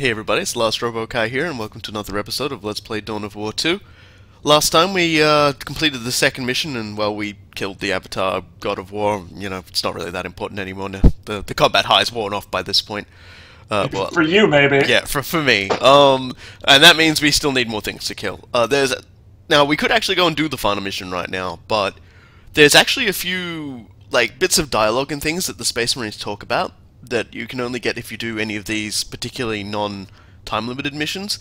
Hey everybody, it's the Last RoboKai here, and welcome to another episode of Let's Play Dawn of War 2. Last time we completed the second mission, and well, we killed the Avatar God of War. You know, it's not really that important anymore now. The combat high is worn off by this point. Well, for you, maybe. Yeah, for me. And that means we still need more things to kill. Now, we could actually go and do the final mission right now, but there's actually a few like bits of dialogue and things that the Space Marines talk about that you can only get if you do any of these particularly non-time limited missions.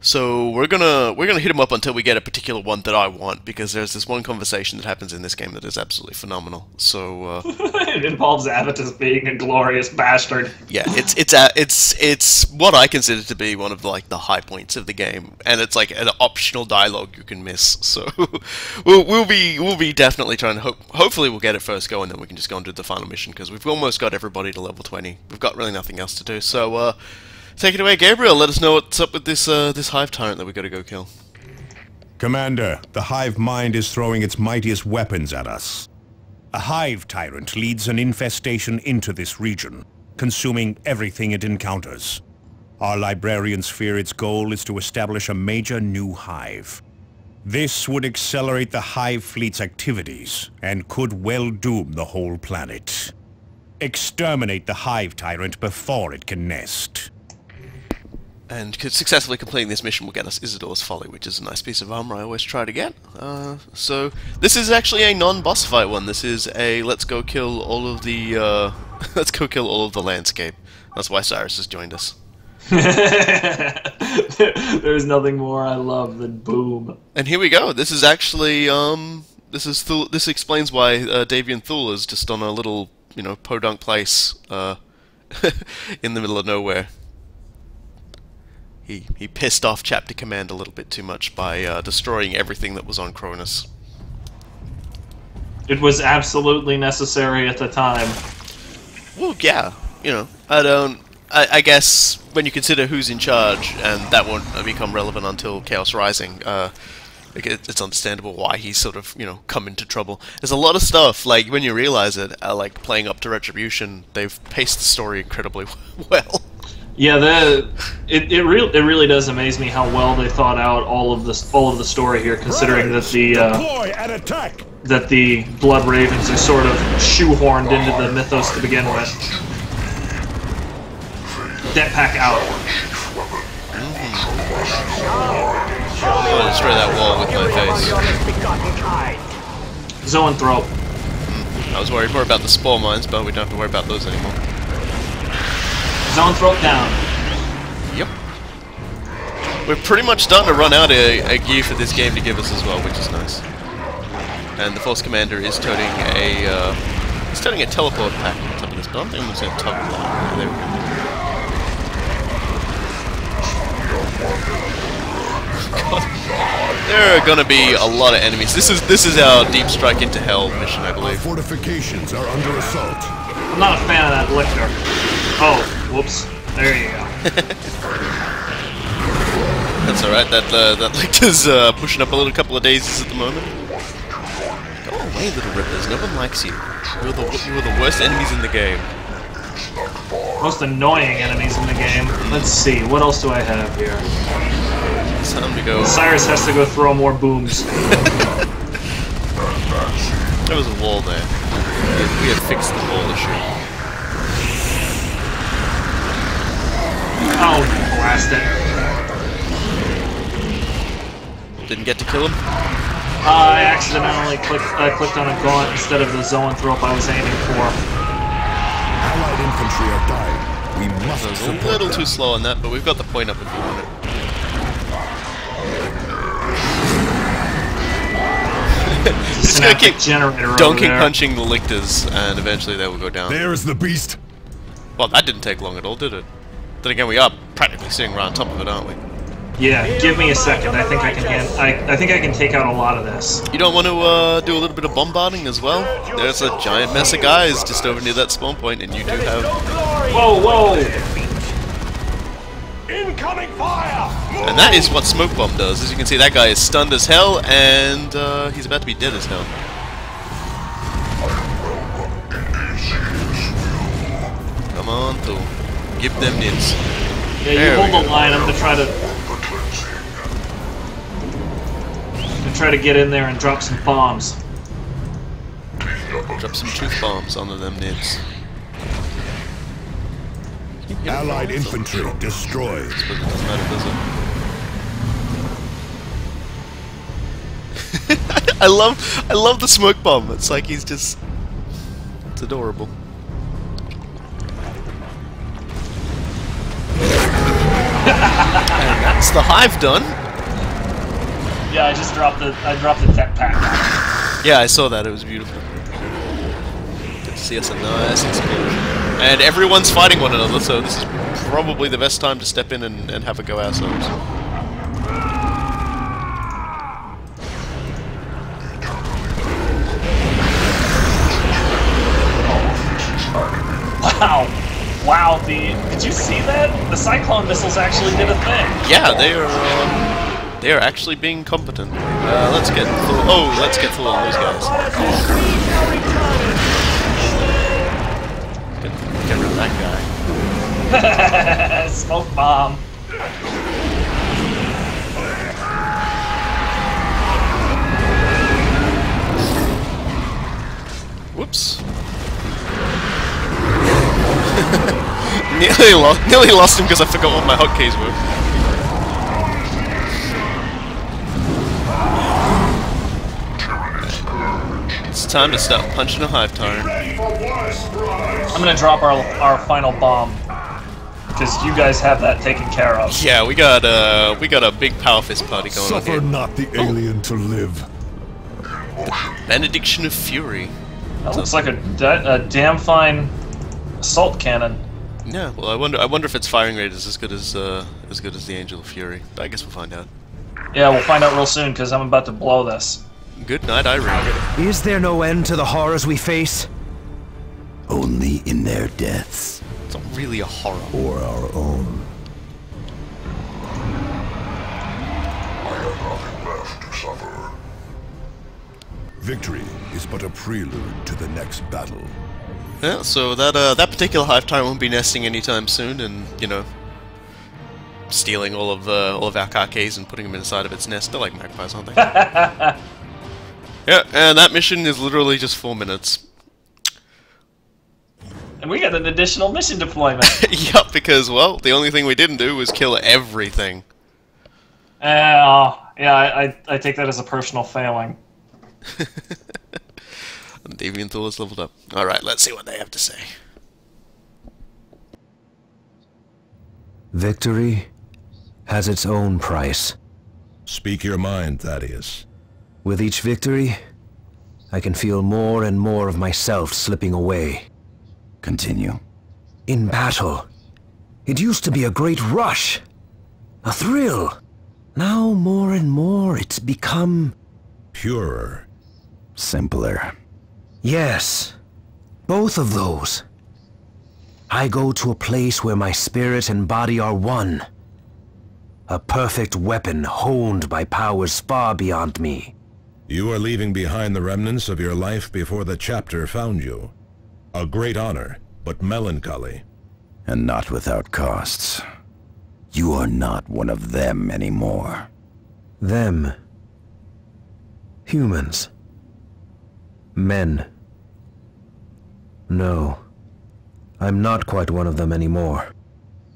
So we're gonna hit them up until we get a particular one that I want, because there's this one conversation that happens in this game that is absolutely phenomenal. So it involves Avatar being a glorious bastard. Yeah, it's what I consider to be one of the high points of the game, and it's like an optional dialogue you can miss. So we'll be definitely trying to hopefully we'll get it first go, and then we can just go and do the final mission, because we've almost got everybody to level 20. We've got really nothing else to do. So take it away, Gabriel. Let us know what's up with this this Hive tyrant that we got to go kill. Commander, the Hive mind is throwing its mightiest weapons at us. A Hive tyrant leads an infestation into this region, consuming everything it encounters. Our librarians fear its goal is to establish a major new hive. This would accelerate the Hive Fleet's activities and could well doom the whole planet. Exterminate the Hive tyrant before it can nest. And successfully completing this mission will get us Isidore's Folly, which is a nice piece of armor I always try to get. So this is actually a non-boss fight one. This is a let's go kill all of the let's go kill all of the landscape. That's why Cyrus has joined us. There's nothing more I love than boom. And here we go. This is actually this explains why Davian Thule is just on a little podunk place in the middle of nowhere. He pissed off Chapter Command a little bit too much by destroying everything that was on Cronus. It was absolutely necessary at the time. Well, yeah, I guess when you consider who's in charge, and that won't become relevant until Chaos Rising, it's understandable why he's sort of, come into trouble. There's a lot of stuff, like, when you realize it, like playing up to Retribution, they've paced the story incredibly well. Yeah, it really does amaze me how well they thought out all of the story here, considering that the Blood Ravens are sort of shoehorned into the mythos to begin with. Det pack out. I'm gonna destroy that wall with my face. Zoanthrope. I was worried more about the spore mines, but we don't have to worry about those anymore. Zoanthrope down. Yep. We're pretty much starting to run out of a gear for this game to give us as well, which is nice. And the Force Commander is toting a teleport pack on top of this, but I don't think I'm going to tug that. There we go. God. There are going to be a lot of enemies. This is our Deep Strike into Hell mission, I believe. Our fortifications are under assault. I'm not a fan of that lictor. Oh, whoops. There you go. That's alright, that lictor's pushing up a couple of daisies at the moment. Go away, little rippers, no one likes you. You are the worst enemies in the game. Most annoying enemies in the game. Let's see, what else do I have here? It's time to go. Cyrus has to go throw more booms. There was a wall there. We have fixed the wall issue. Oh, blast it. Didn't get to kill him? I accidentally clicked on a gaunt instead of the Zoanthrope I was aiming for. Allied infantry are dying. We must So support a little them. too slow on that, but we've got the point up if you want it. Just gonna keep donkey punching the lictors, and eventually they will go down. There's the beast. Well, that didn't take long at all, did it? Then again, we are practically sitting right on top of it, aren't we? Yeah, give me a second. I think I can I think I can take out a lot of this. You don't want to do a little bit of bombarding as well? There's a giant mess of guys just over near that spawn point, and you do have... Whoa, whoa! Incoming fire! And that is what Smoke Bomb does. As you can see, that guy is stunned as hell, and he's about to be dead as hell. Come on, through. Give them nits. Yeah, you hold the line. I'm gonna try to get in there and drop some bombs. Drop some truth bombs onto them nibs. Allied infantry destroyed. But it doesn't matter, does it? I love the smoke bomb. It's like he's just... It's adorable. And that's the Hive done. Yeah, I dropped the tech pack. Yeah, I saw that. It was beautiful. Good to see us a nice explosion. And everyone's fighting one another, so this is probably the best time to step in and have a go ourselves. Wow! Wow, did you see that? The Cyclone missiles actually did a thing. Yeah, they are actually being competent. Let's get full. Oh, let's get full on those guys. Get rid of that guy. Smoke bomb. Whoops. nearly lost him because I forgot what my hotkeys were. It's time to start punching a Hive tyrant. I'm gonna drop our final bomb because you guys have that taken care of. Yeah, we got a big power fist party going on here. Suffer not the alien to live. Benediction of Fury. That looks like a damn fine assault cannon. Yeah, well, I wonder if its firing rate is as good as the Angel of Fury. But I guess we'll find out. Yeah, we'll find out real soon because I'm about to blow this. Good night, Irene. Is there no end to the horrors we face? Only in their deaths. It's not really a horror. Or our own. I have nothing left to suffer. Victory is but a prelude to the next battle. Yeah, so that particular Hive tyrant won't be nesting anytime soon, and you know, stealing all of our carcase and putting them inside of its nest. They're like magpies, aren't they? Yeah, and that mission is literally just 4 minutes. And we got an additional mission deployment. Yup, because, well, the only thing we didn't do was kill everything. Yeah, I take that as a personal failing. And Deviant Thor is leveled up. Alright, let's see what they have to say. Victory has its own price. Speak your mind, Thaddeus. With each victory, I can feel more and more of myself slipping away. Continue. In battle, it used to be a great rush, a thrill. Now more and more it's become... Purer. Simpler. Yes, both of those. I go to a place where my spirit and body are one. A perfect weapon honed by powers far beyond me. You are leaving behind the remnants of your life before the chapter found you. A great honor, but melancholy. And not without costs. You are not one of them anymore. Them. Humans. Men. No. I'm not quite one of them anymore.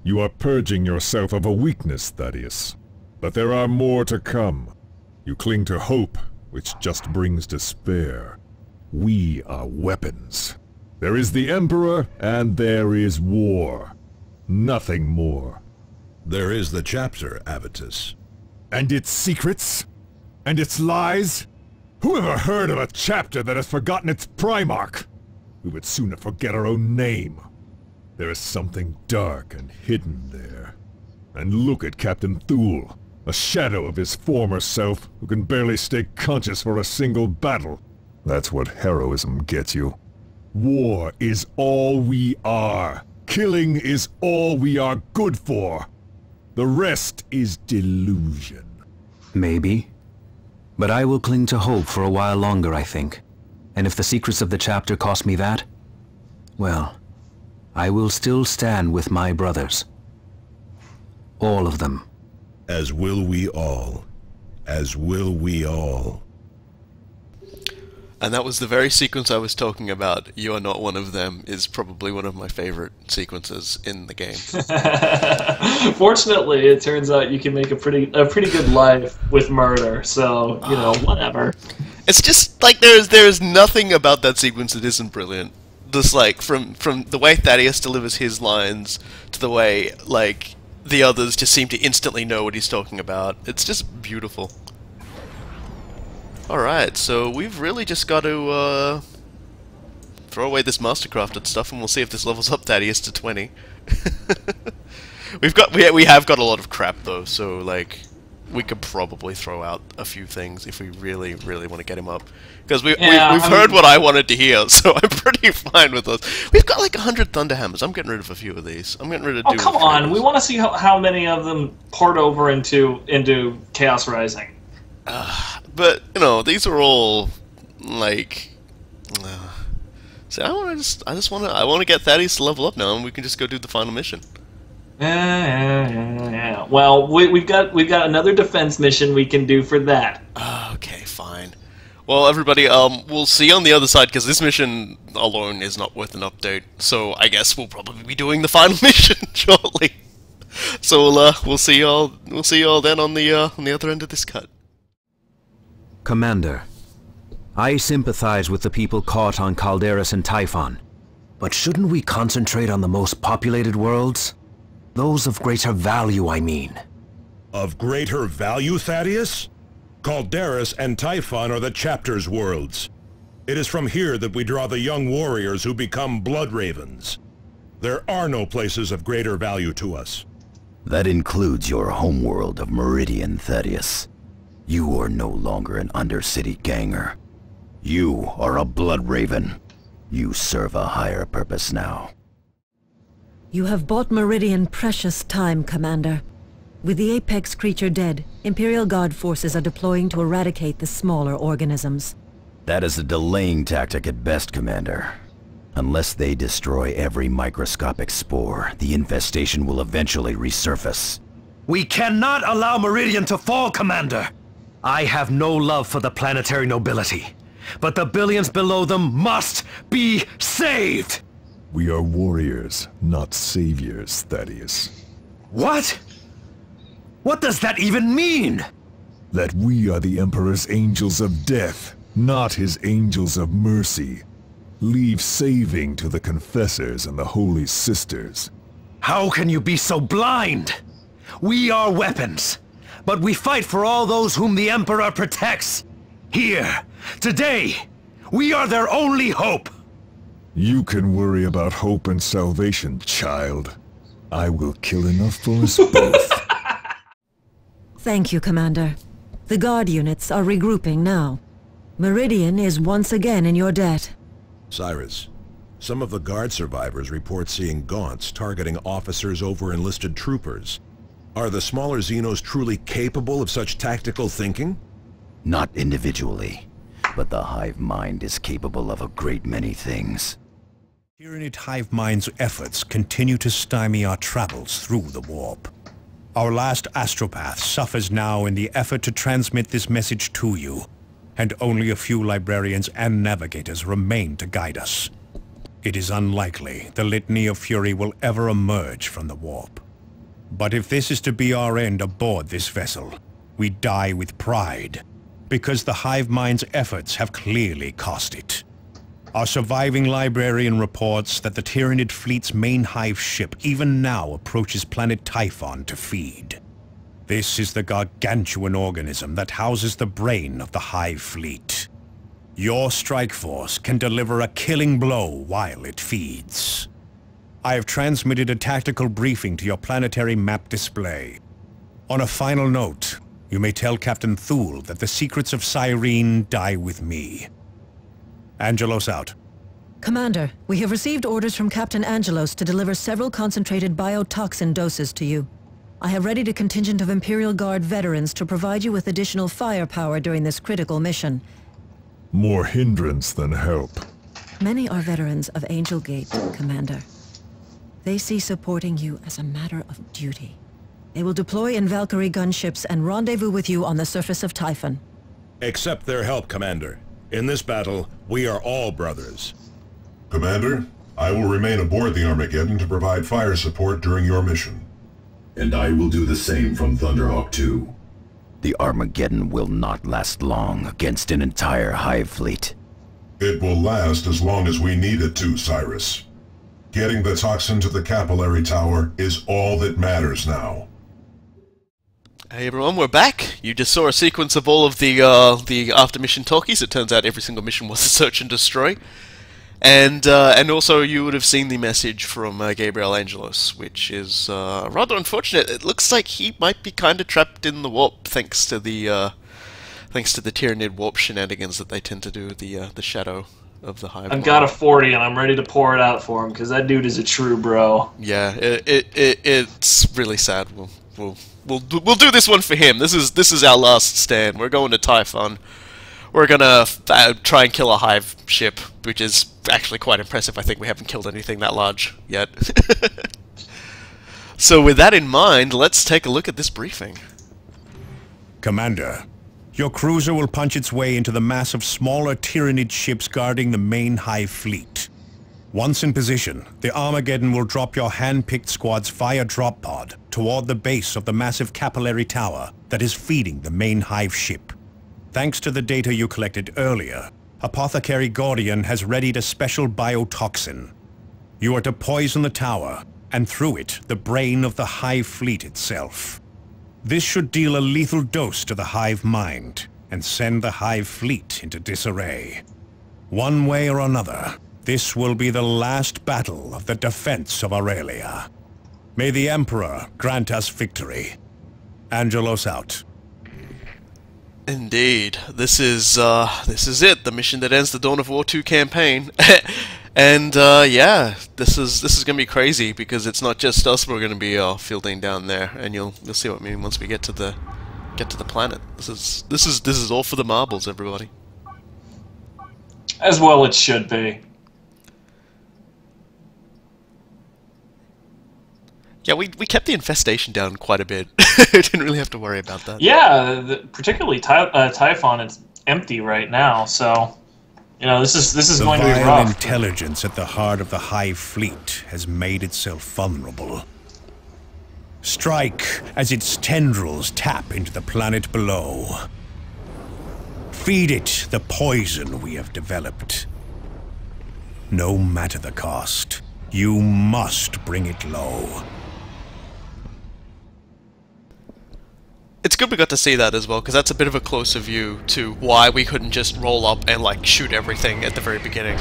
You are purging yourself of a weakness, Thaddeus. But there are more to come. You cling to hope, which just brings despair. We are weapons. There is the Emperor, and there is war. Nothing more. There is the chapter, Avitus. And its secrets? And its lies? Who ever heard of a chapter that has forgotten its Primarch? We would sooner forget our own name. There is something dark and hidden there. And look at Captain Thule, a shadow of his former self who can barely stay conscious for a single battle. That's what heroism gets you. War is all we are. Killing is all we are good for. The rest is delusion. Maybe. But I will cling to hope for a while longer, I think. And if the secrets of the chapter cost me that, well, I will still stand with my brothers. All of them. As will we all. As will we all. And that was the very sequence I was talking about. You are not one of them is probably one of my favorite sequences in the game. Fortunately, it turns out you can make a pretty good life with murder. So you know, whatever. It's just like there's nothing about that sequence that isn't brilliant. Just like from the way Thaddeus delivers his lines to the way like the others just seem to instantly know what he's talking about. It's just beautiful. Alright, so we've really just got to throw away this mastercrafted stuff, and we'll see if this levels up Thaddeus to 20. we have got a lot of crap though, so like we could probably throw out a few things if we really want to get him up, because we've heard what I wanted to hear, so I'm pretty fine with those. We've got like 100 Thunderhammers. I'm getting rid of a few of these. I'm getting rid of. Oh come on! We want to see how many of them part over into Chaos Rising. But you know, these are all like. See, I want to get Thaddeus to level up now, and we can just go do the final mission. Yeah. Well, we've got another defense mission we can do for that. Okay, fine. Well, everybody, we'll see on the other side, because this mission alone is not worth an update. So I guess we'll probably be doing the final mission shortly. So we'll see y'all then on the other end of this cut. Commander, I sympathize with the people caught on Calderis and Typhon. But shouldn't we concentrate on the most populated worlds? Those of greater value, I mean. Of greater value, Thaddeus? Calderis and Typhon are the chapter's worlds. It is from here that we draw the young warriors who become blood ravens. There are no places of greater value to us. That includes your homeworld of Meridian, Thaddeus. You are no longer an Undercity ganger. You are a blood raven. You serve a higher purpose now. You have bought Meridian precious time, Commander. With the apex creature dead, Imperial Guard forces are deploying to eradicate the smaller organisms. That is a delaying tactic at best, Commander. Unless they destroy every microscopic spore, the infestation will eventually resurface. We cannot allow Meridian to fall, Commander! I have no love for the planetary nobility, but the billions below them must be saved! We are warriors, not saviors, Thaddeus. What? What does that even mean? That we are the Emperor's angels of death, not his angels of mercy. Leave saving to the confessors and the holy sisters. How can you be so blind? We are weapons, but we fight for all those whom the Emperor protects. Here, today, we are their only hope. You can worry about hope and salvation, child. I will kill enough for us both. Thank you, Commander. The Guard units are regrouping now. Meridian is once again in your debt. Cyrus, some of the Guard survivors report seeing gaunts targeting officers over enlisted troopers. Are the smaller Xenos truly capable of such tactical thinking? Not individually, but the Hive Mind is capable of a great many things. Tyranid Hive Mind's efforts continue to stymie our travels through the warp. Our last astropath suffers now in the effort to transmit this message to you, and only a few librarians and navigators remain to guide us. It is unlikely the Litany of Fury will ever emerge from the warp. But if this is to be our end aboard this vessel, we die with pride, because the Hive Mind's efforts have clearly cost it. Our surviving librarian reports that the Tyranid fleet's main Hive ship even now approaches planet Typhon to feed. This is the gargantuan organism that houses the brain of the Hive Fleet. Your strike force can deliver a killing blow while it feeds. I have transmitted a tactical briefing to your planetary map display. On a final note, you may tell Captain Thule that the secrets of Cyrene die with me. Angelos out. Commander, we have received orders from Captain Angelos to deliver several concentrated biotoxin doses to you. I have readied a contingent of Imperial Guard veterans to provide you with additional firepower during this critical mission. More hindrance than help. Many are veterans of Angel Gate, Commander. They see supporting you as a matter of duty. They will deploy in Valkyrie gunships and rendezvous with you on the surface of Typhon. Accept their help, Commander. In this battle, we are all brothers. Commander, I will remain aboard the Armageddon to provide fire support during your mission. And I will do the same from Thunderhawk 2. The Armageddon will not last long against an entire Hive Fleet. It will last as long as we need it to, Cyrus. Getting the toxin to the capillary tower is all that matters now. Hey everyone, we're back. You just saw a sequence of all of the after mission talkies. It turns out every single mission was a search and destroy. And also you would have seen the message from Gabriel Angelos, which is rather unfortunate. It looks like he might be kind of trapped in the warp thanks to the Tyranid warp shenanigans that they tend to do. The shadow of the Hive. I've got a 40 and I'm ready to pour it out for him because that dude is a true bro. Yeah, it's really sad. We'll do this one for him. This is our last stand. We're going to Typhon. We're gonna try and kill a Hive ship, which is actually quite impressive. I think we haven't killed anything that large yet. So with that in mind, let's take a look at this briefing. Commander, your cruiser will punch its way into the mass of smaller Tyranid ships guarding the main Hive Fleet. Once in position, the Armageddon will drop your hand-picked squad's fire drop pod toward the base of the massive capillary tower that is feeding the main Hive ship. Thanks to the data you collected earlier, Apothecary Gordian has readied a special biotoxin. You are to poison the tower, and through it, the brain of the Hive Fleet itself. This should deal a lethal dose to the Hive mind, and send the Hive Fleet into disarray. One way or another, this will be the last battle of the defense of Aurelia. May the Emperor grant us victory. Angelos out. Indeed, this is it, the mission that ends the Dawn of War 2 campaign. And yeah, this is gonna be crazy because it's not just us we're gonna be fielding down there, and you'll see what I mean once we get to the planet. This is all for the marbles, everybody. As well it should be. Yeah, we kept the infestation down quite a bit. Didn't really have to worry about that. Yeah, particularly Typhon, it's empty right now, so you know this is going to be rough. The intelligence at the heart of the Hive Fleet has made itself vulnerable. Strike as its tendrils tap into the planet below. Feed it the poison we have developed. No matter the cost, you must bring it low. It's good we got to see that as well, because that's a bit of a closer view to why we couldn't just roll up and like shoot everything at the very beginning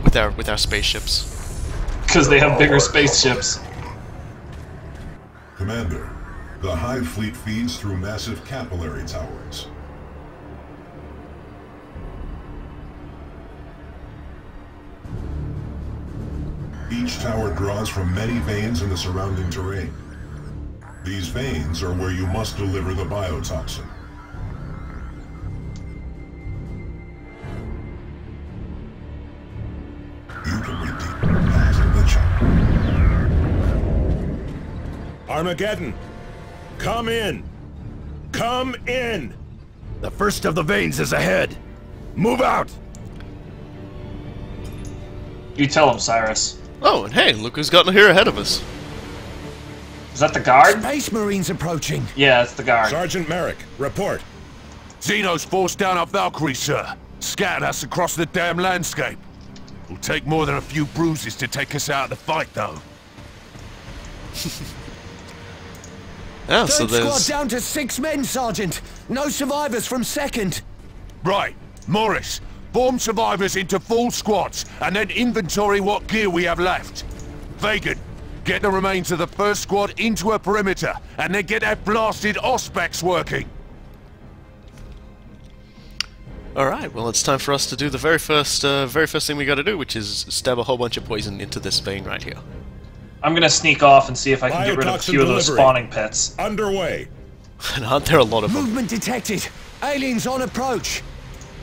with our spaceships. Because they have bigger spaceships. Commander, the Hive Fleet feeds through massive capillary towers. Each tower draws from many veins in the surrounding terrain. These veins are where you must deliver the biotoxin. You can repeat passing the check. Armageddon, come in! Come in! The first of the veins is ahead. Move out! You tell him, Cyrus. Oh, and hey, look who's gotten here ahead of us. Is that the guard? Space Marines approaching. Yeah, it's the guard. Sergeant Merrick, report. Xenos forced down our Valkyries, sir. Scattered us across the damn landscape. It'll take more than a few bruises to take us out of the fight, though. Yeah, so Third there's... squad down to 6 men, Sergeant. No survivors from second. Right, Morris. Form survivors into full squads, and then inventory what gear we have left. Vagan, get the remains of the first squad into a perimeter, and then get that blasted Auspex working. Alright, well it's time for us to do the very first thing we gotta do, which is stab a whole bunch of poison into this vein right here. I'm gonna sneak off and see if I can get rid of a few of those spawning pits. Underway. And aren't there a lot of them? Movement detected. Aliens on approach.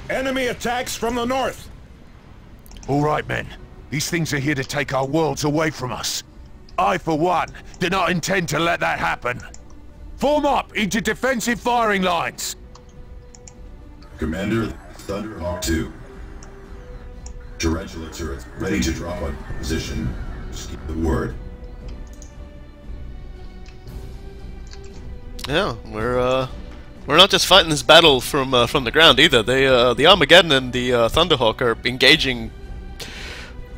Enemy attacks from the north. All right, men. These things are here to take our worlds away from us. I, for one, do not intend to let that happen. Form up into defensive firing lines. Commander, Thunderhawk 2. Tarantula turrets ready to drop on position. Just keep the word. Yeah, we're not just fighting this battle from the ground either. They the Armageddon and the Thunderhawk are engaging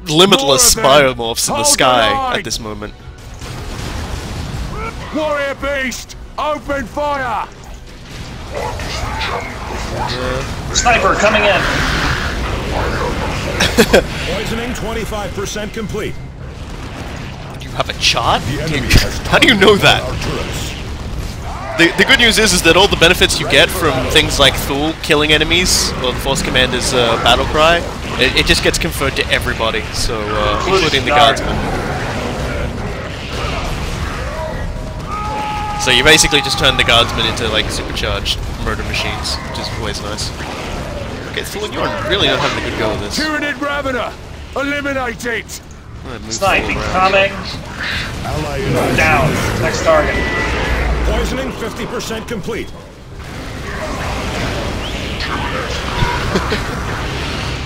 limitless biomorphs in the sky at this moment. Warrior Beast, open fire! Sniper coming in. Poisoning 25% complete. You have a chart? How do you know that? The good news is that all the benefits you get from things like Thule killing enemies, or the Force Commander's battle cry, it just gets conferred to everybody, so including the guardsmen. So you basically just turn the guardsmen into like supercharged murder machines, which is always nice. Okay, Thule, you're really not having a good go with this. Tyranid Ravener, eliminate it! Sniping coming. Down. Next target. Poisoning 50% complete.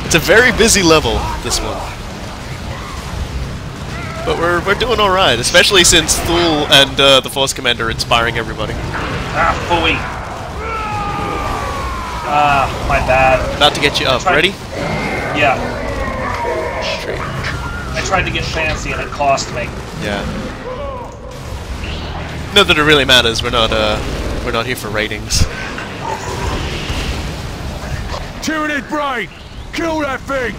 It's a very busy level, this one. But we're doing alright, especially since Thule and the Force Commander are inspiring everybody. Ah, phooey. Ah, my bad. About to get you up. Ready? Yeah. I tried to get fancy and it cost me. Yeah. Not that it really matters. We're not here for ratings. Tyranid Brain, kill that thing!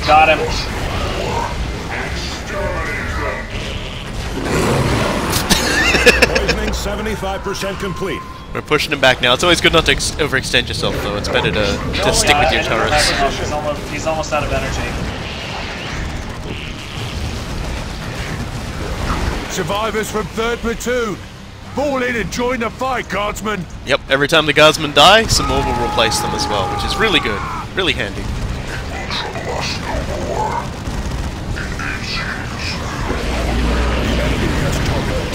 Got him. Poisoning 75% complete. We're pushing him back now. It's always good not to overextend yourself, though. It's better to stick with your turrets. He's almost out of energy. Survivors from 3rd Platoon! Fall in and join the fight, Guardsmen! Yep, every time the Guardsmen die, some more will replace them as well, which is really good. Really handy.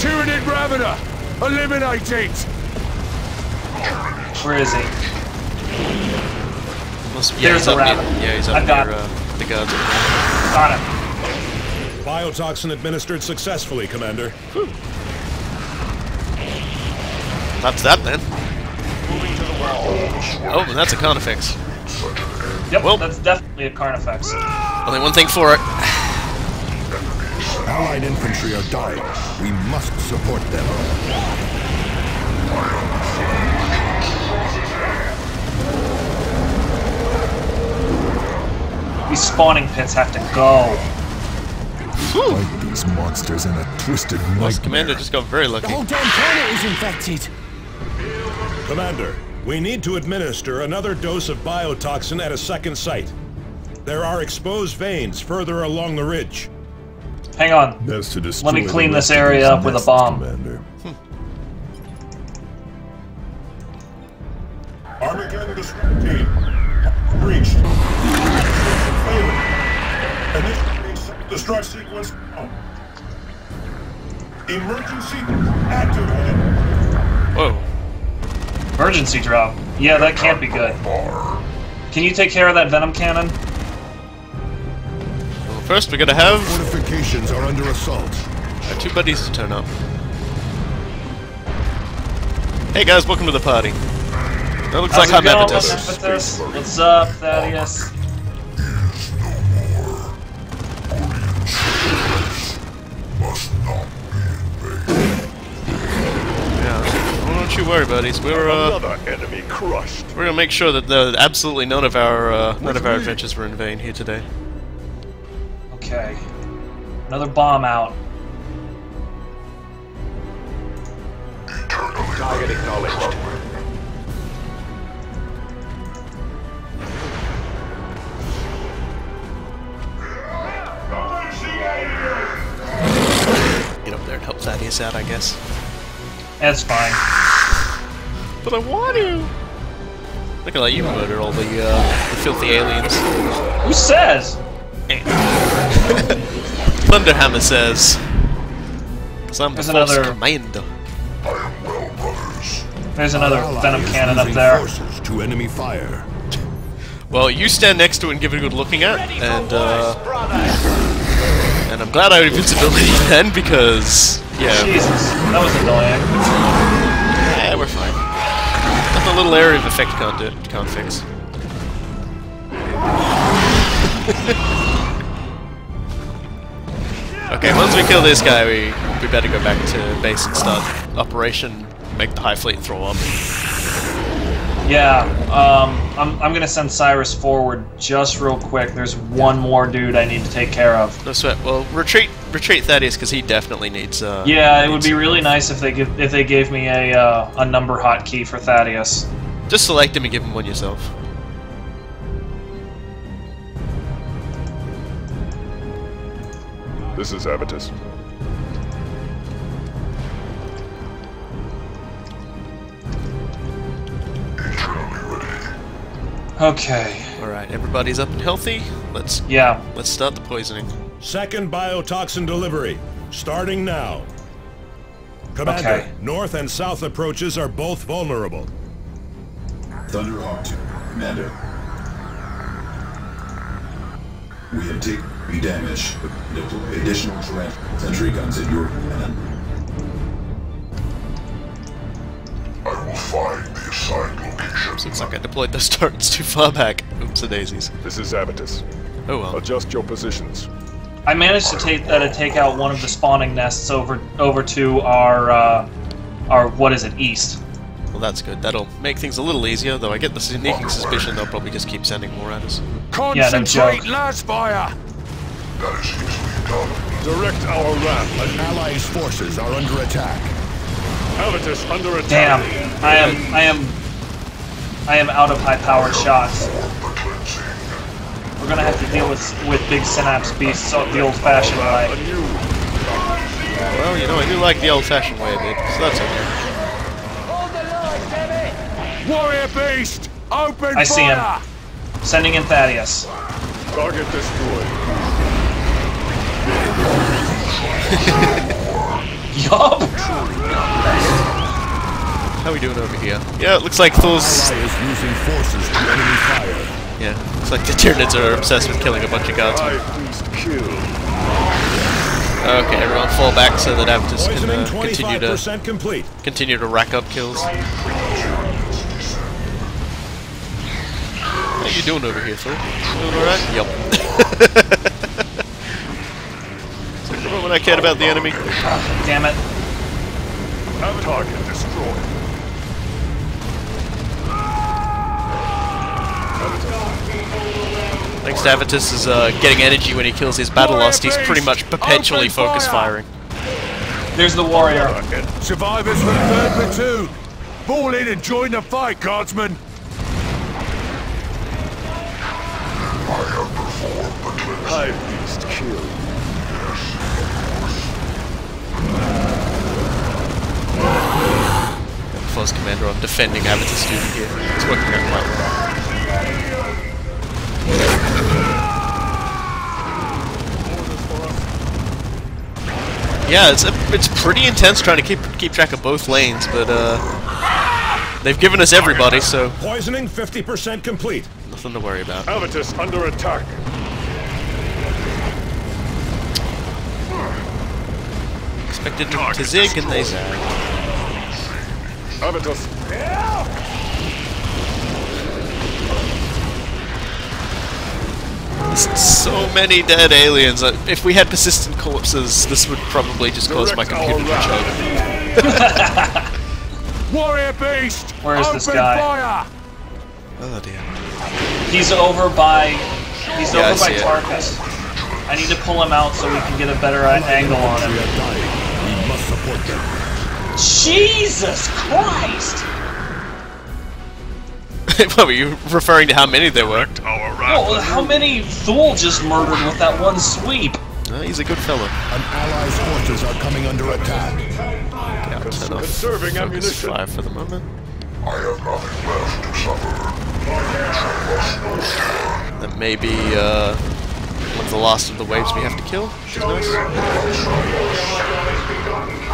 Tyranid Ravener! Eliminate it! Where is he? Yeah, There's the rabbit. Yeah, he's up near the Guardsmen. Got him. Biotoxin administered successfully, Commander. Whew. That's that then. Oh, and that's a Carnifex. Yep, well, that's definitely a Carnifex. Only one thing for it. Allied infantry are dying. We must support them. These spawning pits have to go. Fight these monsters in a twisted nightmare. Commander just got very lucky. The whole damn planet is infected! Commander, we need to administer another dose of biotoxin at a second site. There are exposed veins further along the ridge. Hang on. Let me clean this area up with a bomb. Commander. Armageddon team. Breached. Failing. Initiate destruct sequence. Emergency activated. Whoa. Emergency drop. Yeah, that can't be good. Can you take care of that venom cannon? Well, first we gotta have Fortifications are under assault. our two buddies to turn up. Hey guys, welcome to the party. That looks like I'm Impetus. What's up, Thaddeus? Don't you worry, buddies. We're Another enemy crushed. we're gonna make sure that absolutely none of our adventures were in vain here today. Okay. Another bomb out. Target acknowledged. Get up there and help Thaddeus out, I guess. That's fine. But I want to. Look at that! You murder all the filthy aliens. Who says? But Thunderhammer says. Because I'm the There's Force another- Commander. I am well, brothers. There's another Our ally venom is cannon up losing there. forces to enemy fire. Well, you stand next to it and give it a good looking at, and I'm glad I had invincibility then, because, yeah. Jesus, that was annoying. Yeah, we're fine. That's a little area of effect can't fix. Okay, once we kill this guy, we better go back to base and start Operation Make the Hive Fleet throw up. Yeah, I'm gonna send Cyrus forward just real quick. There's one more dude I need to take care of. No sweat. Well, retreat Thaddeus, because he definitely needs. Yeah, it would be really nice if they gave me a number hotkey for Thaddeus. Just select him and give him one yourself. This is Avitus. Okay. All right, everybody's up and healthy. Let's start the poisoning. Second biotoxin delivery, starting now. Commander, Okay. north and south approaches are both vulnerable. Thunderhawk 2, Commander. We have taken damage. Deploy additional sentry guns at your command. I will find the assigned location. Looks like I deployed those turrets too far back. Oops a daisies. This is Avitus. Oh well. Adjust your positions. I managed to take out one of the spawning nests over to our what is it, east. Well, that's good. That'll make things a little easier, though I get the sneaking suspicion they'll probably just keep sending more at us. Concentrate, joke. las fire! That is easily done. Direct our ramp. An ally's forces are under attack. Avitus under attack. Damn, I am out of high-powered shots. We're gonna have to deal with big synapse beasts the old-fashioned way. Well, you know, I do like the old-fashioned way a bit, so that's okay. Warrior beast! Open I see him. fire! Sending in Thaddeus. Target destroyed. Yup. How are we doing over here? Yeah, it looks like Thor's... Ally is losing forces to enemy fire. Yeah, looks like the Tyranids are obsessed with killing a bunch of guardsmen. Hive Fleet kill. Okay, everyone fall back so that Avitus Poisoning can 25% complete. continue to rack up kills. How you doing over here, Thor? Doing alright? Yep. So remember when I cared about the enemy? Damn it. Target destroyed. Thanks to Avitus is getting energy when he kills his battle lost, he's pretty much perpetually focus firing. There's the warrior. Survivors from 3rd Platoon! Fall in and join the fight, guardsmen! Hive beast kill. Force Commander, I'm defending Avitus student here. It's working out quite well. Yeah, it's pretty intense trying to keep track of both lanes, but they've given us everybody, so Poisoning 50% complete. nothing to worry about. Avitus under attack. Expected them to zig and they zag. Avitus. So many dead aliens. If we had persistent corpses, this would probably just cause my computer to choke. Warrior beast! Where is this Open guy? fire! Oh dear. He's over by I see it. Tarkus. I need to pull him out so we can get a better angle on him. We are dying. We must support them. Jesus Christ! What, were you referring to how many there were? Oh, how many Thule just murdered with that one sweep? He's a good fellow. An ally's forces are coming under attack. Okay, I'll turn off Conserving focus ammunition. fire for the moment. I have nothing left to suffer. That may be One's the last of the waves we have to kill, which is nice.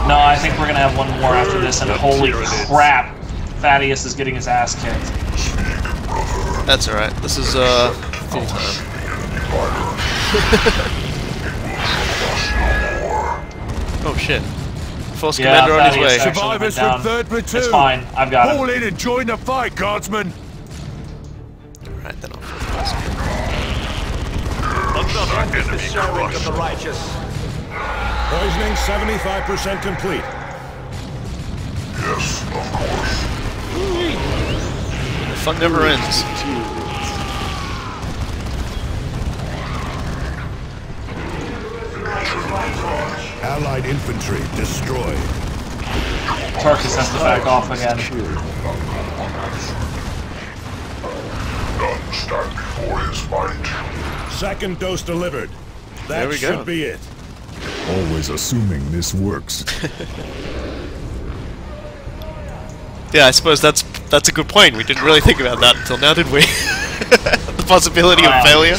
No, I think we're gonna have one more after this, and holy crap, Thaddeus is getting his ass kicked. That's alright. This is full time. Oh shit. Force commander on his way. Survivors from 3rd platoon. It's fine, I've got him. Fall in and join the fight, guardsmen. Alright, then I'll Another enemy crushed. Of the righteous. Poisoning 75% complete. Yes, of course. The fun never ends. Allied infantry destroyed. Tarkus has to back off again. None stand before his might. Second dose delivered. There That we should go. be it. Always assuming this works. Yeah, I suppose that's a good point. We didn't really think about that until now, did we? The possibility of failure.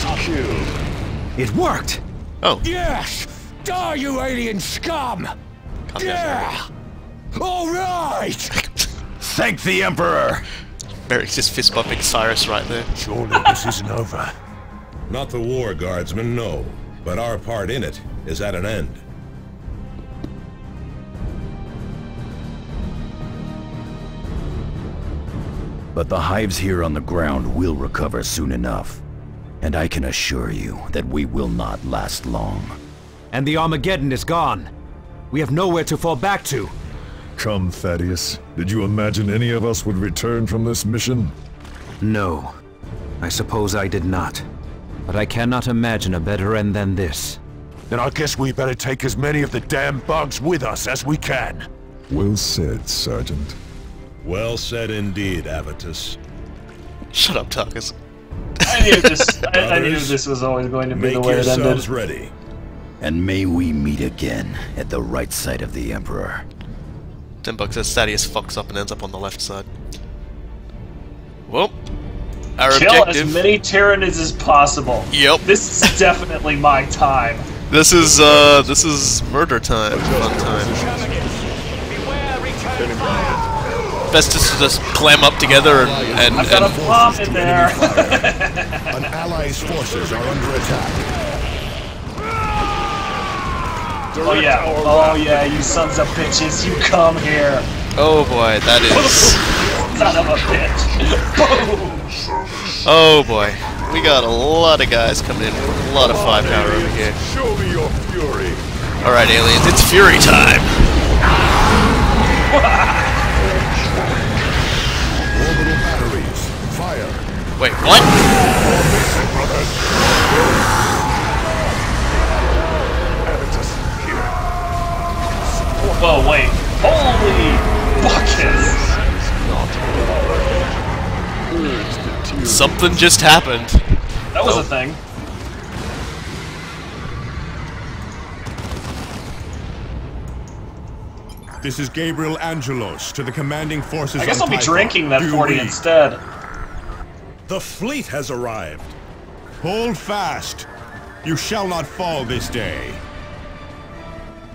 It worked! Oh. Yes! Die, you alien scum! Yeah! Alright! Thank the Emperor! Merrick's just fist bumping Cyrus right there. Surely this isn't over. Not the war, guardsmen, no. But our part in it is at an end. But the hives here on the ground will recover soon enough. And I can assure you that we will not last long. And the Armageddon is gone. We have nowhere to fall back to. Come, Thaddeus. Did you imagine any of us would return from this mission? No. I suppose I did not. But I cannot imagine a better end than this. Then I guess we better take as many of the damn bugs with us as we can. Well said, Sergeant. Well said indeed, Avitus. Shut up, Tarkus. I knew this. I knew this was always going to be Make the way it ended. yourselves ready. And may we meet again at the right side of the Emperor. $10 says Thaddeus fucks up and ends up on the left side. Well, our Kill objective. as many Tyranids as possible. Yep. This is definitely my time. This is murder time, fun time. Best to just clam up together and I've got a bomb in there. An ally's forces are under attack. Oh yeah, you sons of bitches, you come here. oh boy, that is. Son of a bitch. Boom. Oh boy, we got a lot of guys coming in with a lot of firepower over here. Show me your fury. All right, aliens, it's fury time. Orbital batteries. Fire. Wait, what? Whoa, wait. Holy buckets. Something just happened. That was a thing. This is Gabriel Angelos to the commanding forces. I guess on I'll be Typhon. drinking that Do 40 we? instead. The fleet has arrived. Hold fast. You shall not fall this day.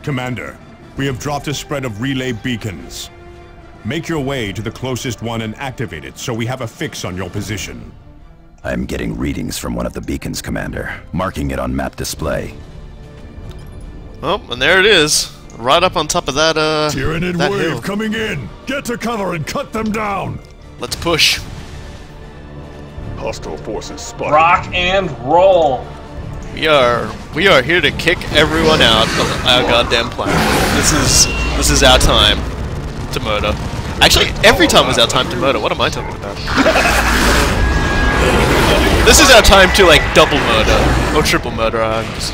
Commander, we have dropped a spread of relay beacons. Make your way to the closest one and activate it so we have a fix on your position. I'm getting readings from one of the beacons, Commander, marking it on map display. Oh, and there it is. Right up on top of that, Tyranid that wave hill. coming in. Get to cover and cut them down. Let's push. Hostile forces spotted. Rock and roll. We are here to kick everyone out of our goddamn planet. This is our time to murder. Actually, every time is our time to murder. What am I talking about? This is our time to like double murder or triple murder. I'm just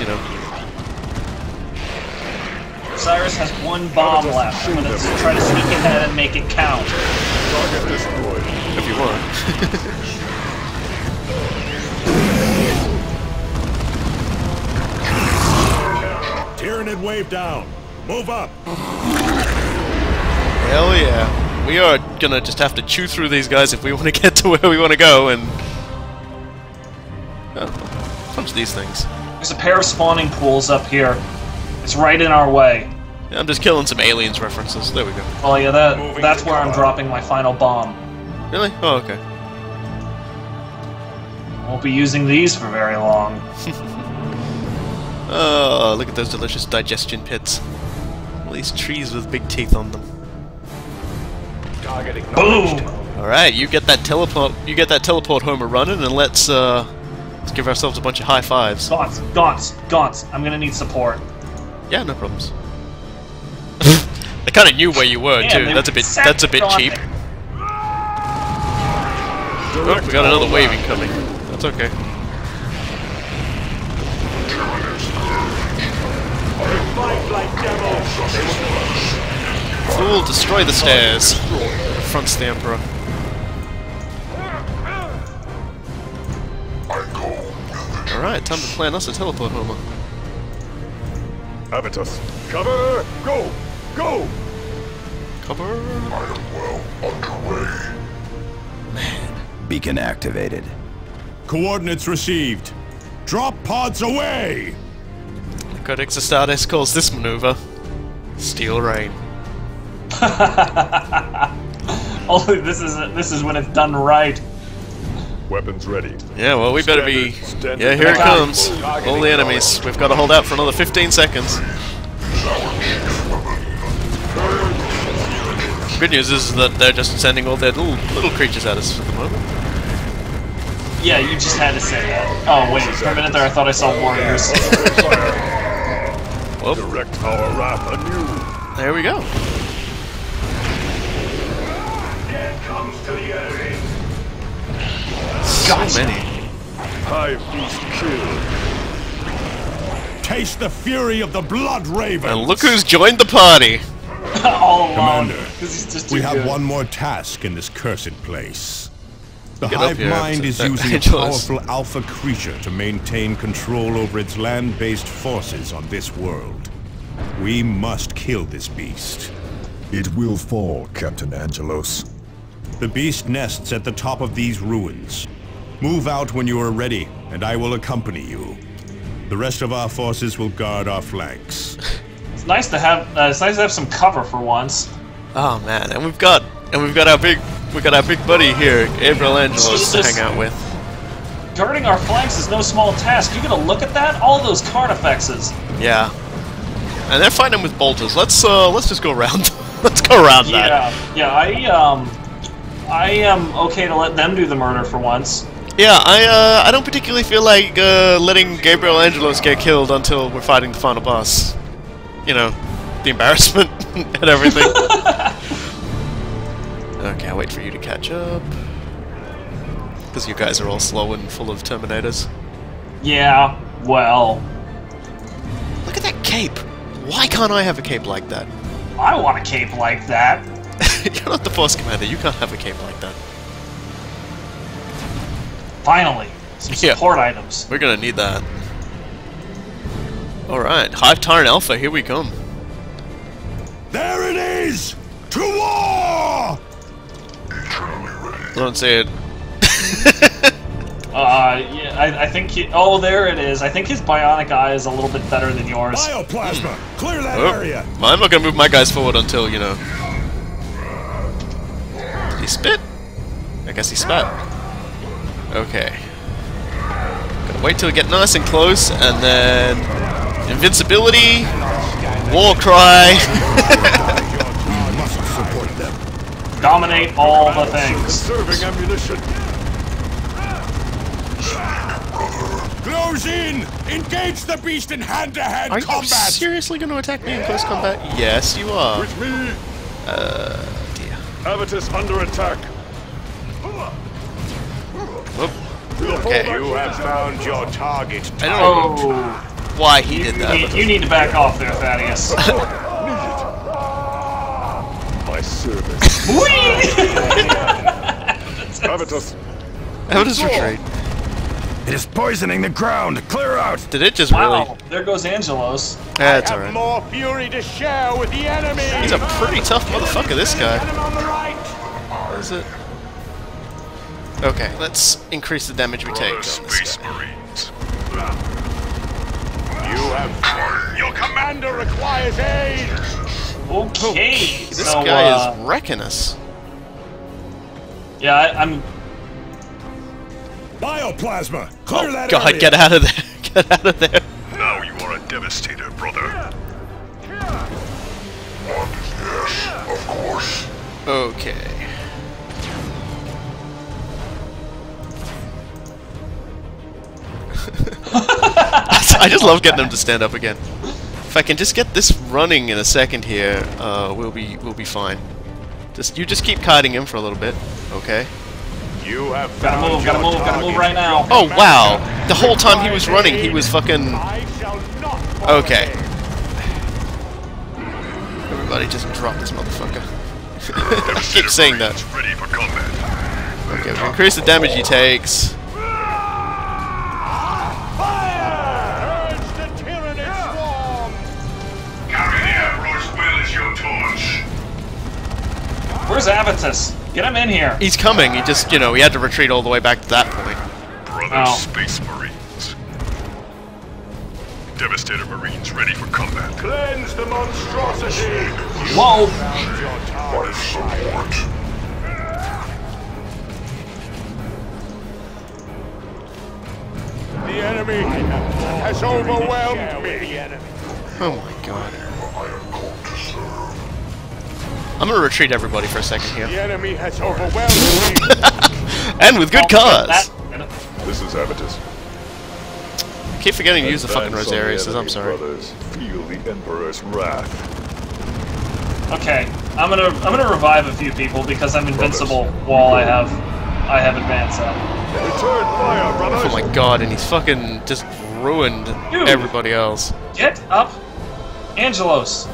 Cyrus has one bomb left. I'm gonna try to sneak ahead and make it count. Target destroyed. if you want. Tyranid wave down. Move up. Hell yeah. We are gonna just have to chew through these guys if we want to get to where we want to go and... Oh, punch these things. There's a pair of spawning pools up here. It's right in our way. Yeah, I'm just killing some aliens references. There we go. Oh yeah, that's where I'm dropping my final bomb. Really? Oh, okay. Won't be using these for very long. Oh, look at those delicious digestion pits. All these trees with big teeth on them. Boom! Alright, you get that teleport Homer running, and let's give ourselves a bunch of high fives. Gaunts, I'm gonna need support. Yeah, no problems. I kinda knew where you were too, that's a bit cheap. Oh, we got another wave incoming. That's okay. Fool, destroy the stairs. Fronts the Emperor. Alright, time to plan us a teleport, Homer. Avitus, cover! Go! Go! Cover! I am well underway. Beacon activated. Coordinates received. Drop pods away! The Codex Astartes calls this maneuver Steel Rain. Only this is when it's done right. Weapons ready. Yeah, well, we better be... Standard Yeah, here it comes. All the enemies. We've got to hold out for another 15 seconds. Good news is that they're just sending all their little creatures at us at the moment. Yeah, you just had to say that. Oh, wait, for a minute there I thought I saw warriors. Well, Direct our wrath anew. there we go. So many. Hive Feast kill. Taste the fury of the Blood Raven! And look who's joined the party. All along. Commander, 'Cause he's just we too have good. one more task in this cursed place. The Get up Hive here, Mind is using a Angelus. powerful alpha creature to maintain control over its land-based forces on this world. We must kill this beast. It will fall, Captain Angelos. The beast nests at the top of these ruins. Move out when you are ready, and I will accompany you. The rest of our forces will guard our flanks. It's nice to have some cover for once. Oh man, and we've got our big buddy here, Gabriel Angelos, to hang out with. Guarding our flanks is no small task. You gonna look at that? All those carnifexes. Yeah. And they're fighting with bolters. Let's just go around. Let's go around that. Yeah. I am okay to let them do the murder for once. Yeah, I don't particularly feel like letting Gabriel Angelos get killed until we're fighting the final boss. You know, the embarrassment and everything. Okay, I'll wait for you to catch up. Because you guys are all slow and full of Terminators. Yeah, well... Look at that cape! Why can't I have a cape like that? I want a cape like that. You're not the Force Commander, you can't have a cape like that. Finally, some support items. We're gonna need that. Alright, Hive Tyrant Alpha, here we come. There it is! To war! Don't say it. Yeah, I think he... Oh, there it is. I think his bionic eye is a little bit better than yours. Bioplasma! Clear that Oh, area! I'm not gonna move my guys forward until, you know... Did he spit? I guess he spat. Okay. Gotta wait till we get nice and close, and then... Invincibility... War cry... We must support them. Dominate all the things. Serving ammunition. Close in! Engage the beast in hand-to-hand Are you combat! seriously gonna attack me in close combat? Yes, you are. With me, Dear. Avitus under attack. Whoop. Okay. You have found your target. I don't know Oh, why he did that. you need to back off there, Thaddeus. My service. Avitus. How does retreat? It is poisoning the ground. Clear out. Did it just Wow, really? there goes Angelos. That's alright. More fury to share with the enemy. He's a pretty tough motherfucker, this guy. On the right. What is it? Okay, let's increase the damage we take on this guy. Your commander requires aid! Okay, This so, guy is wrecking us. Yeah, I'm... Bioplasma! Clear that God, area! get out of there! Get out of there! Now you are a devastator, brother. Yes, of course. Okay. I just love getting them to stand up again. If I can just get this running in a second here, we'll be fine. You just keep kiting him for a little bit, okay? You have gotta move right now. Oh wow! The whole time he was running, he was fucking. Okay. Everybody, just drop this motherfucker. I keep saying that. Ready for combat. Okay, we increase the damage he takes. Where's Avitus? Get him in here. He's coming. He just, you know, he had to retreat all the way back to that point. Brother Space Marines. Devastator Marines ready for combat. Cleanse the monstrosity! Whoa! Life support. The enemy has overwhelmed me. Oh my god. I'm gonna retreat everybody for a second here. The enemy has overwhelmed me. And with good cause! This is Avitus. I keep forgetting to use the fucking Rosarius, I'm sorry. Brothers, feel the Emperor's wrath. Okay, I'm gonna revive a few people because I'm invincible while I have advance up. Return fire, brothers! Oh my god, and he's fucking just ruined everybody else. Get up, Angelos.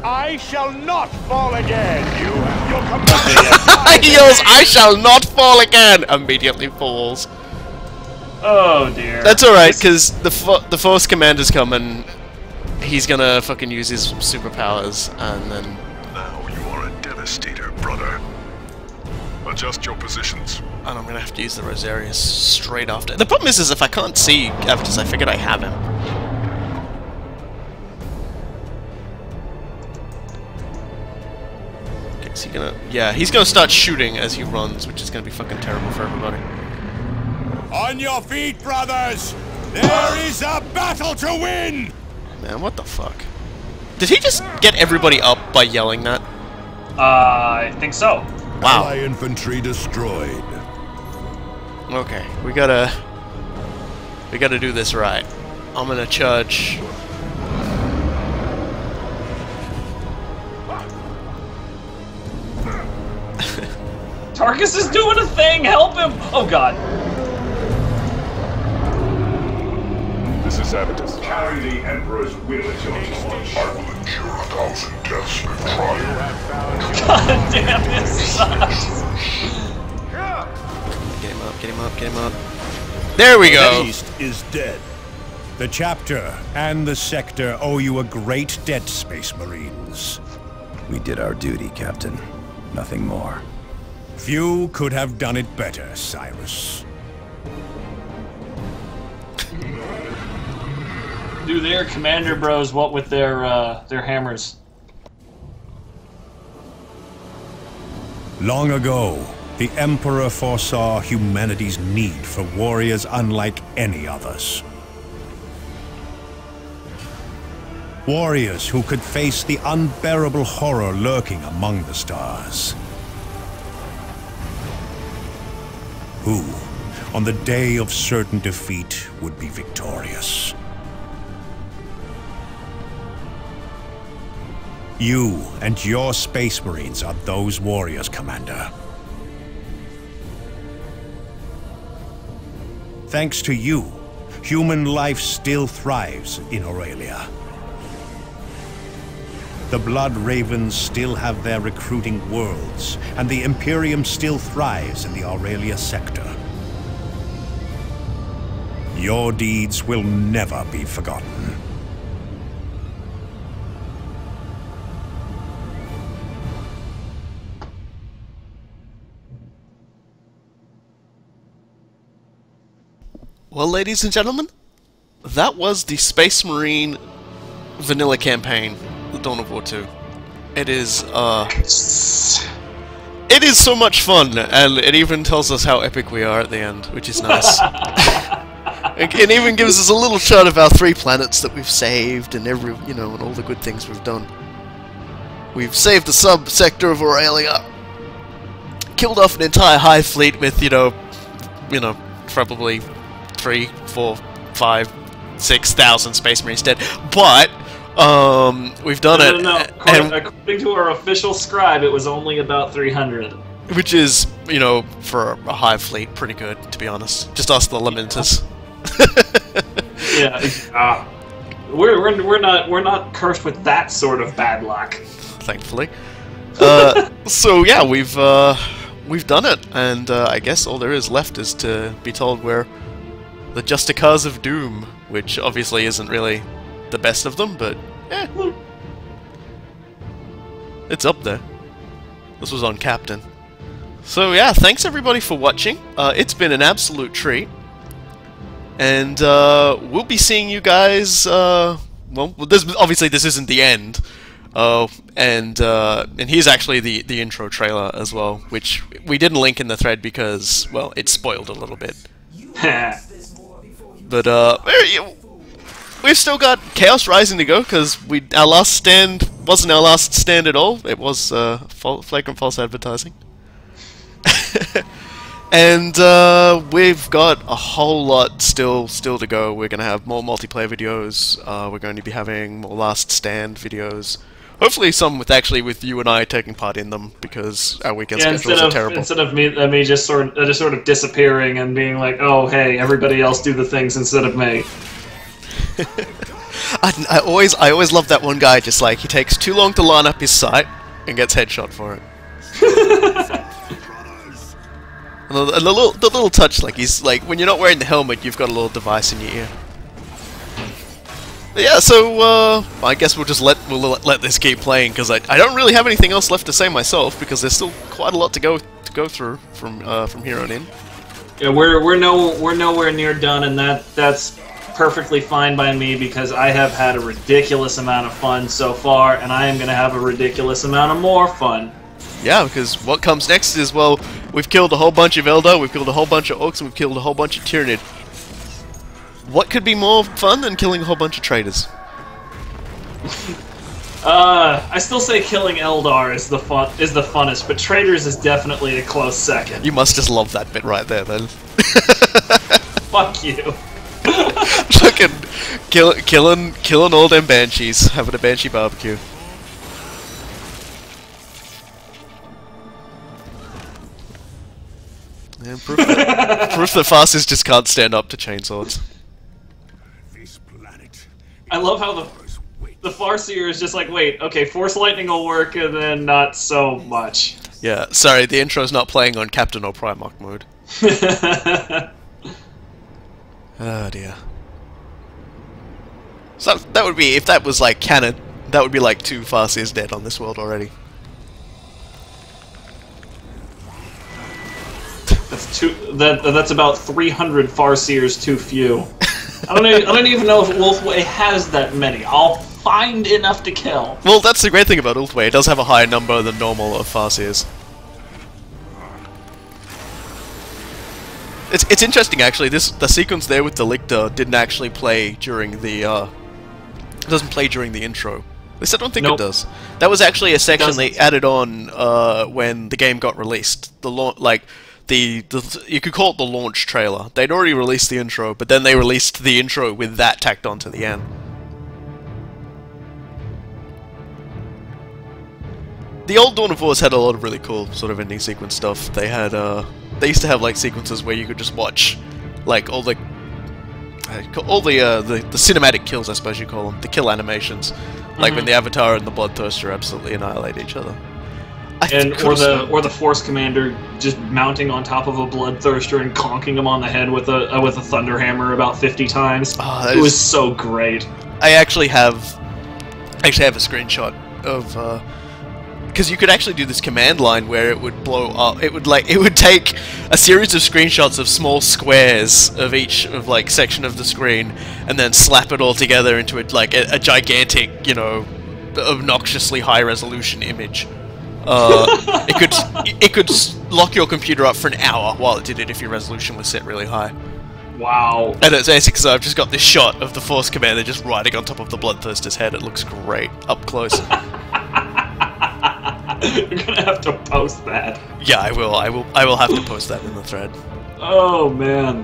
I shall not fall again. Your commander. He yells, "I shall not fall again!" Immediately falls. Oh dear. That's alright, because the Force Commander's coming. He's gonna fucking use his superpowers, and then... Now you are a devastator, brother. Adjust your positions. And I'm gonna have to use the Rosarius straight after. The problem is if I can't see Avitus, I figured I have him. Okay, is he gonna... Yeah, he's gonna start shooting as he runs, which is gonna be fucking terrible for everybody. On your feet, brothers! There is a battle to win! Man, what the fuck? Did he just get everybody up by yelling that? I think so. Wow. Ally infantry destroyed. Okay, we gotta do this right. I'm gonna charge. Tarkus is doing a thing. Help him! Oh god. This is Avitus. Carry the Emperor's will at your charge. I will endure 1,000 deaths if trying. God damn, this sucks. Get him up, get him up, get him up. There we go! The East is dead. The chapter and the sector owe you a great debt, Space Marines. We did our duty, Captain. Nothing more. Few could have done it better, Cyrus. Do their commander bros what with their hammers? Long ago, the Emperor foresaw humanity's need for warriors unlike any others. Warriors who could face the unbearable horror lurking among the stars. Who, on the day of certain defeat, would be victorious. You and your Space Marines are those warriors, Commander. Thanks to you, human life still thrives in Aurelia. The Blood Ravens still have their recruiting worlds, and the Imperium still thrives in the Aurelia sector. Your deeds will never be forgotten. Well, ladies and gentlemen, that was the Space Marine vanilla campaign, The Dawn of War 2. It is so much fun, and it even tells us how epic we are at the end, which is nice. It even gives us a little shot of our 3 planets that we've saved, and and all the good things we've done. We've saved the sub-sector of Aurelia, killed off an entire Hive Fleet with, probably 3, 4, 5, 6,000 Space Marines dead, but we've done it. No. According to our official scribe, it was only about 300. Which is, for a Hive Fleet, pretty good, to be honest. Just ask the Lamenters. Yeah, we're not cursed with that sort of bad luck. Thankfully. So yeah, we've done it, and I guess all there is left is to be told we're the Justicars of Doom, which obviously isn't really the best of them, but it's up there. This was on Captain. So yeah, thanks everybody for watching. It's been an absolute treat. And we'll be seeing you guys, obviously this isn't the end. And here's actually the intro trailer as well, which we didn't link in the thread because, well, it's spoiled a little bit. But we've still got Chaos Rising to go, because our last stand wasn't our last stand at all. It was flagrant false advertising. And we've got a whole lot still to go. We're going to have more multiplayer videos. We're going to be having more Last Stand videos. Hopefully some with you and I taking part in them, because our weekend schedules are terrible. Instead of me just sort of disappearing and being like, oh hey, everybody else do the things instead of me. I always love that one guy. Just like he takes too long to line up his sight and gets headshot for it. And the little touch, like he's like when you're not wearing the helmet, you've got a little device in your ear. But yeah, so I guess we'll just let this keep playing, because I don't really have anything else left to say myself, because there's still quite a lot to go through from here on in. Yeah, we're nowhere near done, and that's perfectly fine by me, because I have had a ridiculous amount of fun so far, and I am going to have a ridiculous amount of more fun. Yeah, because what comes next is, well, we've killed a whole bunch of Eldar, we've killed a whole bunch of Orcs, and we've killed a whole bunch of Tyranid. What could be more fun than killing a whole bunch of traitors? I still say killing Eldar is the funnest, but traitors is definitely a close second. You must just love that bit right there, then. Fuck you. Fucking killing all them banshees, having a banshee barbecue. And proof that Farseers just can't stand up to chainswords. I love how the Farseer is just like, wait, okay, Force Lightning will work, and then not so much. Yeah, sorry, the intro's not playing on Captain or Primarch mode. Oh dear. So that would be, if that was like canon, that would be like 2 Farseers dead on this world already. That's about 300 Farseers too few. I don't even know if Ulthway has that many. I'll find enough to kill. Well, that's the great thing about Ulthway. It does have a higher number than normal of Farseers. It's interesting actually. The sequence there with the Lictor didn't actually play during the it doesn't play during the intro. At least I don't think it does. That was actually a section they added on when the game got released. You could call it the launch trailer. They'd already released the intro, but then they released the intro with that tacked onto the end. The old Dawn of Wars had a lot of really cool sort of ending sequence stuff. They had they used to have like sequences where you could just watch like all the cinematic kills, I suppose you call them, the kill animations, like when the Avatar and the Bloodthirster absolutely annihilate each other. Or the Force Commander just mounting on top of a Bloodthirster and conking him on the head with a Thunderhammer about 50 times. Oh, it was so great. I actually have a screenshot of because you could actually do this command line where it would blow up. It would take a series of screenshots of small squares of each of like section of the screen, and then slap it all together into a gigantic, you know, obnoxiously high resolution image. It could lock your computer up for an hour while it did it if your resolution was set really high. Wow. And it's basically because I've just got this shot of the Force Commander just riding on top of the Bloodthirster's head. It looks great up close. You're gonna have to post that. Yeah, I will. I will have to post that in the thread. Oh man.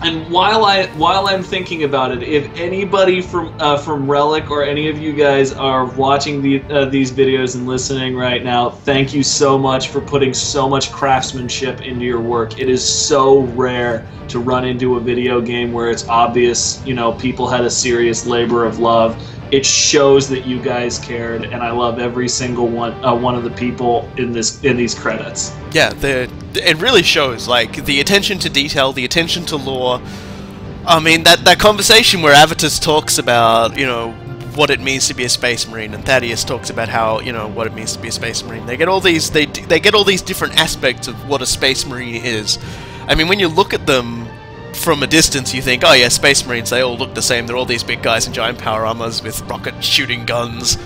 And while I'm thinking about it, if anybody from Relic or any of you guys are watching these videos and listening right now, thank you so much for putting so much craftsmanship into your work. It is so rare to run into a video game where it's obvious, you know, people had a serious labor of love. It shows that you guys cared, and I love every single one of the people in these credits. Yeah, it really shows, like, the attention to detail, the attention to lore. I mean, that conversation where Avitus talks about, you know, what it means to be a Space Marine, and Thaddeus talks about how, you know, what it means to be a Space Marine. They get all these, they get all these different aspects of what a Space Marine is. I mean, when you look at them from a distance, you think, oh yeah, Space Marines, they all look the same. They're all these big guys in giant power armors with rocket shooting guns,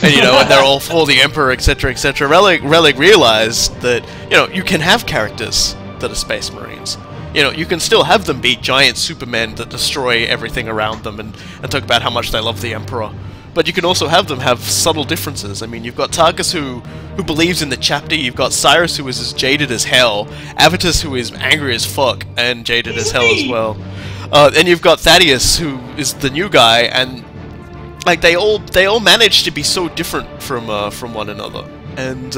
and you know, and they're all for the Emperor, etc., etc. Relic realized that, you know, you can have characters that are Space Marines. You know, you can still have them be giant supermen that destroy everything around them and talk about how much they love the Emperor. But you can also have them have subtle differences. I mean, you've got Tarkus who believes in the chapter, you've got Cyrus who is as jaded as hell, Avitus who is angry as fuck and jaded as hell as well. And you've got Thaddeus who is the new guy, and like they all manage to be so different from one another. And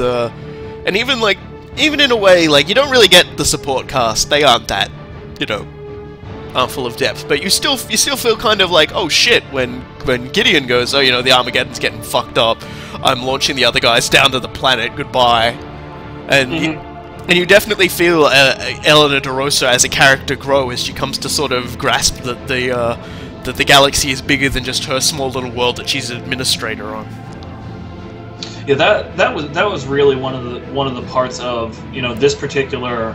even in a way, like, you don't really get the support cast. They aren't that, you know, aren't full of depth, but you still feel kind of like, oh shit, when Gideon goes, oh, you know, the Armageddon's getting fucked up, I'm launching the other guys down to the planet, goodbye. And you definitely feel Eleanor DeRosa as a character grow as she comes to sort of grasp that the galaxy is bigger than just her small little world that she's an administrator on. Yeah, that was really one of the parts of, you know, this particular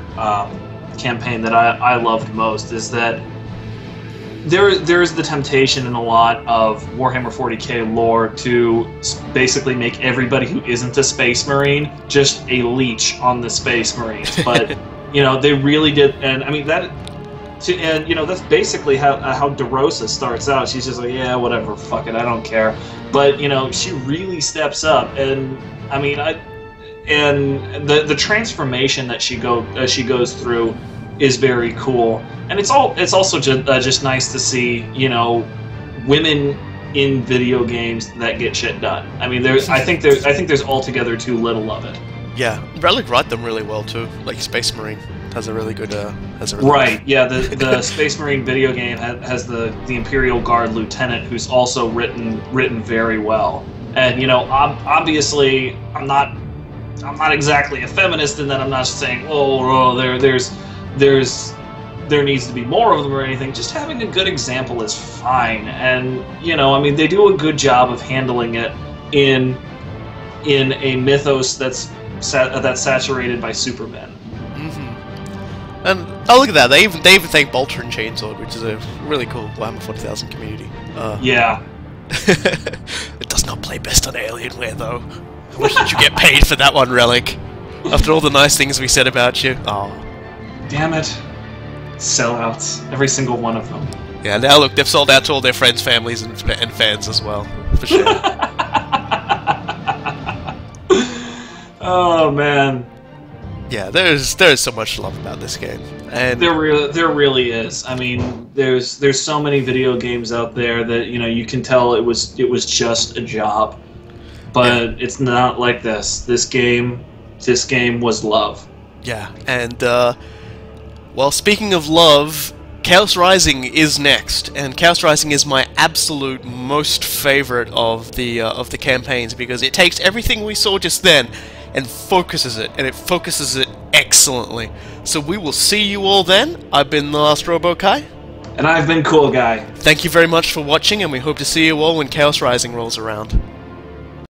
campaign that I loved most, is that there's the temptation in a lot of Warhammer 40k lore to basically make everybody who isn't a Space Marine just a leech on the Space Marines. But you know, they really did, and I mean and you know, that's basically how DeRosa starts out. She's just like, yeah, whatever, fuck it, I don't care. But you know, she really steps up, and I mean, and the transformation that she goes through is very cool, and it's also just nice to see, you know, women in video games that get shit done. I mean, I think there's altogether too little of it. Yeah, Relic write them really well too. Like Space Marine has a really good right. Yeah, the Space Marine video game has the Imperial Guard Lieutenant, who's also written very well. And you know, obviously, I'm not exactly a feminist in that I'm not saying, oh, there needs to be more of them or anything. Just having a good example is fine. And you know, I mean, they do a good job of handling it in a mythos that's saturated by Superman. And oh, look at that! They even thank Bolter and Chainsword, which is a really cool Warhammer 40,000 community. Yeah. It does not play best on Alienware, though. I wish that you get paid for that one, Relic. After all the nice things we said about you. Oh. Damn it. Sellouts. Every single one of them. Yeah, now look, they've sold out to all their friends, families, and fans as well. For sure. Oh, man. Yeah, there's so much to love about this game, and there really is. I mean, there's so many video games out there that, you know, you can tell it was just a job, but it's not like this. This game was love. Yeah, and well, speaking of love, Chaos Rising is next, and Chaos Rising is my absolute most favorite of the campaigns, because it takes everything we saw just then and focuses it, and it focuses it excellently. So we will see you all then. I've been the Last Robo Kai. And I've been Cool Guy. Thank you very much for watching, and we hope to see you all when Chaos Rising rolls around.